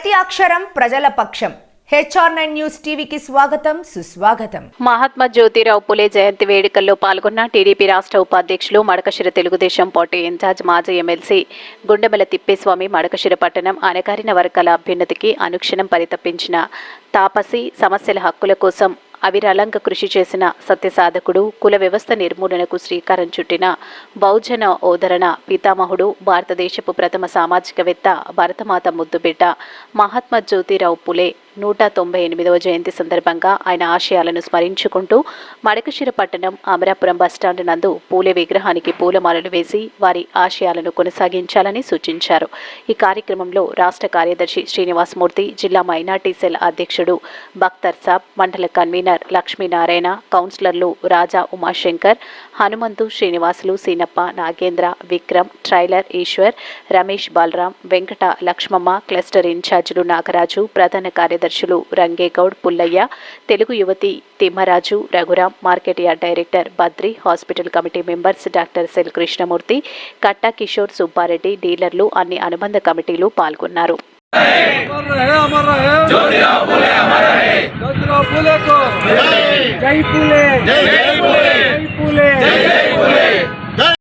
ప్రతి అక్షరం ప్రజల పక్షం. HR9 న్యూస్ టీవీకి స్వాగతం, సుస్వాగతం. మహాత్మా జ్యోతిరావు పులే జయంతి వేడుకల్లో పాల్గొన్న టీడీపీ రాష్ట్ర ఉపాధ్యక్షులు మడకశిర తెలుగుదేశం పార్టీ ఇన్ఛార్జ్ మాజీ ఎమ్మెల్సీ గుండెమల తిప్పేస్వామి మడకశిర పట్టణం అణగారిన వర్గాల అభ్యున్నతికి అనుక్షణం పరితపించిన తాపసి, సమస్యల హక్కుల కోసం అవిరళంగా కృషి చేసిన సత్యసాధకుడు, కుల వ్యవస్థ నిర్మూలనకు శ్రీకారం చుట్టిన బహుజన ఓదరణ పితామహుడు, భారతదేశపు ప్రథమ సామాజికవేత్త, భరతమాత ముద్దుబిడ్డ మహాత్మా జ్యోతిరావు పులే 198వ జయంతి సందర్భంగా ఆయన ఆశయాలను స్మరించుకుంటూ మడకశిర పట్టణం అమరాపురం బస్టాండ్ నందు పూలే విగ్రహానికి పూలమాలలు వేసి వారి ఆశయాలను కొనసాగించాలని సూచించారు. ఈ కార్యక్రమంలో రాష్ట్ర కార్యదర్శి శ్రీనివాసమూర్తి, జిల్లా మైనార్టీ సెల్ అధ్యక్షుడు బక్తర్ సాబ్, మండల కన్వీనర్ లక్ష్మీనారాయణ, కౌన్సిలర్లు రాజా ఉమాశంకర్, హనుమంతు, శ్రీనివాసులు, సీనప్ప, నాగేంద్ర, విక్రమ్, ట్రైలర్ ఈశ్వర్, రమేష్, బాలరాం, వెంకట లక్ష్మమ్మ, క్లస్టర్ ఇన్ఛార్జీలు నాగరాజు, ప్రధాన కార్యదర్శులు రంగేగౌడ్, పుల్లయ్య, తెలుగు యువతి Thimmaraju, Raghuram, market yard director Badri, hospital committee members doctor cell Krishnamurthy, Katta Kishore, Subbareddy, డీలర్లు, అన్ని అనుబంధ కమిటీలు పాల్గొన్నారు. జై పులే.